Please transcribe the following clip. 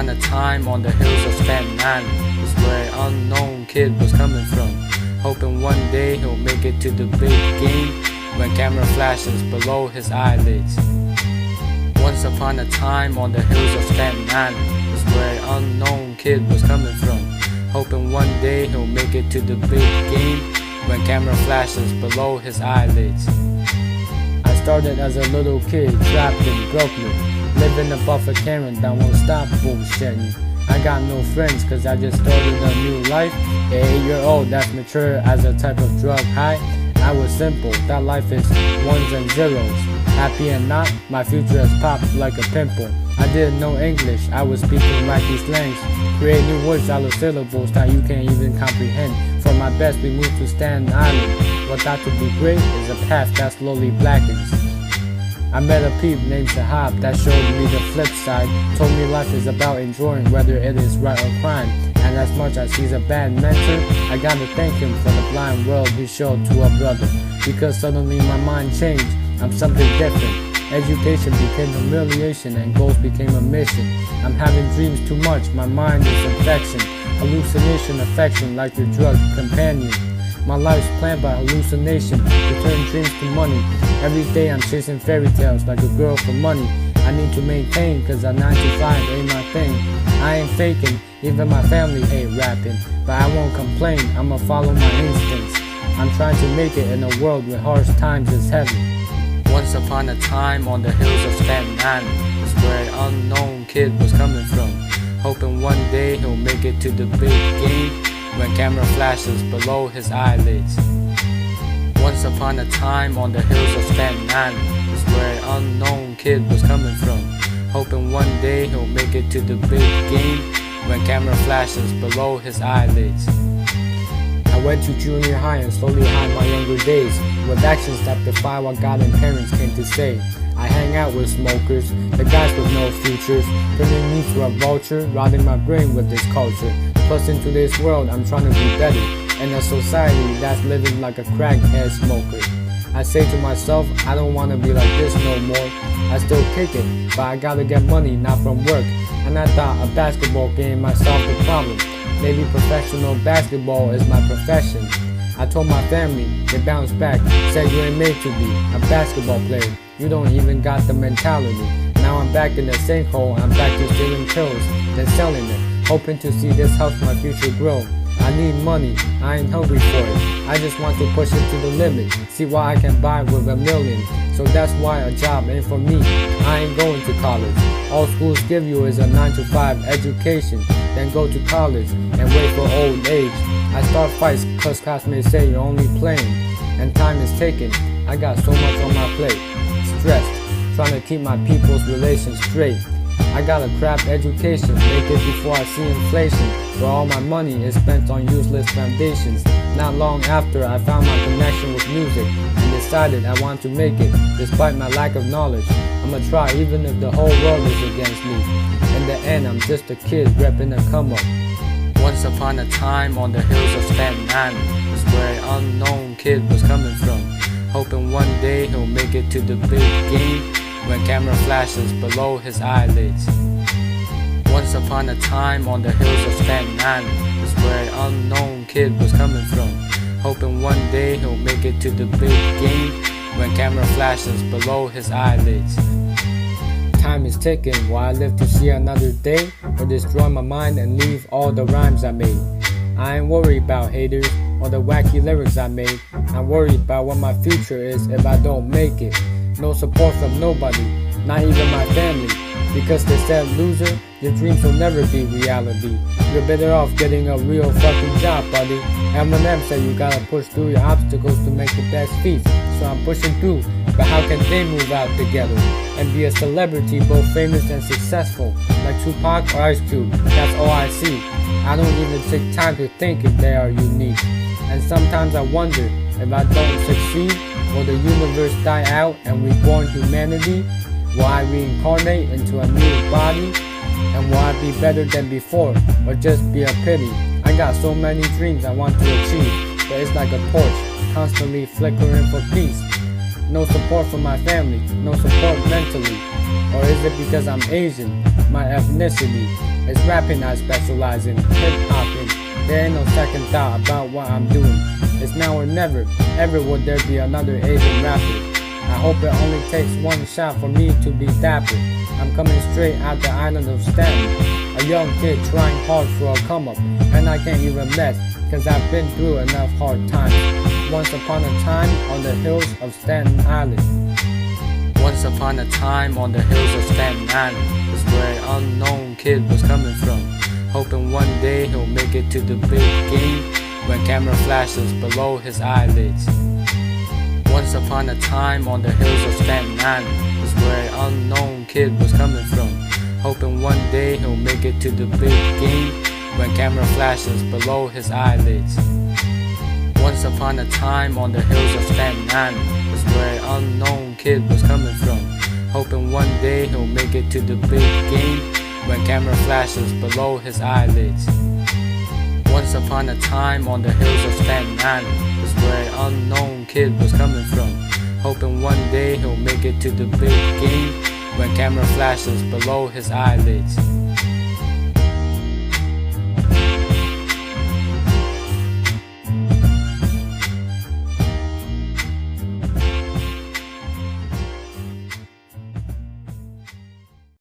upon a time on the hills of Staten is where an unknown kid was coming from, hoping one day he'll make it to the big game when camera flashes below his eyelids. Once upon a time on the hills of Staten is where an unknown kid was coming from, hoping one day he'll make it to the big game when camera flashes below his eyelids. I started as a little kid trapped in Brooklyn, living above a Karen that won't stop bullshitting. I got no friends cause I just started a new life. At 8-year-old that's mature as a type of drug high. I was simple, that life is ones and zeros. Happy and not, my future has popped like a pimple. I didn't know English, I was speaking wacky slangs. Create new words out of syllables that you can't even comprehend. For my best we moved to Staten Island. What thought to be great is a path that slowly blackens. I met a peep named Shahab that showed me the flip side. Told me life is about enjoying whether it is right or crime. And as much as he's a bad mentor, I gotta thank him for the blind world he showed to a brother. Because suddenly my mind changed, I'm something different. Education became humiliation and goals became a mission. I'm having dreams too much, my mind is infection. Hallucination affection like your drug companion. My life's planned by hallucination to turn dreams to money. Every day I'm chasing fairy tales like a girl for money. I need to maintain cause a 9 to 5 ain't my thing. I ain't faking, even my family hate rapping. But I won't complain, I'ma follow my instincts. I'm trying to make it in a world where harsh times is heavy. Once upon a time on the hills of Staten is where an unknown kid was coming from, hoping one day he'll make it to the big game when camera flashes below his eyelids. Once upon a time on the hills of Staten is where an unknown kid was coming from, hoping one day he'll make it to the big game when camera flashes below his eyelids. I went to junior high and slowly hide my younger days with actions that defy what God and parents came to say. I hang out with smokers, the guys with no futures, turning me to a vulture, rotting my brain with this culture. Plus in today's world I'm trying to be better in a society that's living like a crackhead smoker. I say to myself, I don't wanna be like this no more. I still kick it, but I gotta get money, not from work. And I thought a basketball game might solve the problem. Maybe professional basketball is my profession. I told my family, they bounced back, said you ain't made to be a basketball player. You don't even got the mentality. Now I'm back in the sinkhole, I'm back to stealing pills, then selling it, hoping to see this help my future grow. I need money, I ain't hungry for it. I just want to push it to the limit, see what I can buy with $1 million. So that's why a job ain't for me, I ain't going to college. All schools give you is a 9 to 5 education, then go to college and wait for old age. I start fights cause classmates say you're only playing, and time is ticking, I got so much on my plate. Stressed, trying to keep my people's relations straight. I got a crap education, make it before I see inflation, where all my money is spent on useless foundations. Not long after I found my connection with music and decided I want to make it, despite my lack of knowledge. I'ma try even if the whole world is against me. In the end I'm just a kid repping a come up. Once upon a time on the hills of Staten is where an unknown kid was coming from, hoping one day he'll make it to the big game when camera flashes below his eyelids. Once upon a time on the hills of Staten is where an unknown kid was coming from, hoping one day he'll make it to the big game when camera flashes below his eyelids. Time is ticking, will I live to see another day, or destroy my mind and leave all the rhymes I made? I ain't worried about haters or the wacky lyrics I made. I'm worried about what my future is if I don't make it. No support from nobody, not even my family, because they said, loser, your dreams will never be reality. You're better off getting a real fucking job, buddy. Eminem said you gotta push through your obstacles to make the best feats, so I'm pushing through. But how can they move out together and be a celebrity, both famous and successful, like Tupac or Ice Cube? That's all I see. I don't even take time to think if they are unique. And sometimes I wonder, if I don't succeed, will the universe die out and reborn humanity? Will I reincarnate into a new body? And will I be better than before, or just be a pity? I got so many dreams I want to achieve, but it's like a torch, constantly flickering for peace. No support from my family, no support mentally. Or is it because I'm Asian, my ethnicity? It's rapping I specialize in, hip-hopping. There ain't no second thought about what I'm doing. It's now or never, ever will there be another Asian rapper. I hope it only takes one shot for me to be dapper. I'm coming straight out the island of Staten, a young kid trying hard for a come up, and I can't even mess, cause I've been through enough hard times. Once upon a time on the hills of Staten Island. Once upon a time on the hills of Staten Island is where an unknown kid was coming from, hoping one day he'll make it to the big game when camera flashes below his eyelids. Once upon a time on the hills of Staten Island is where an unknown kid was coming from, hoping one day he'll make it to the big game when camera flashes below his eyelids. Once upon a time on the hills of Staten Island is where an unknown kid was coming from, hoping one day he'll make it to the big game when camera flashes below his eyelids. Once upon a time on the hills of Staten Island is where an unknown kid was coming from, hoping one day he'll make it to the big game when camera flashes below his eyelids.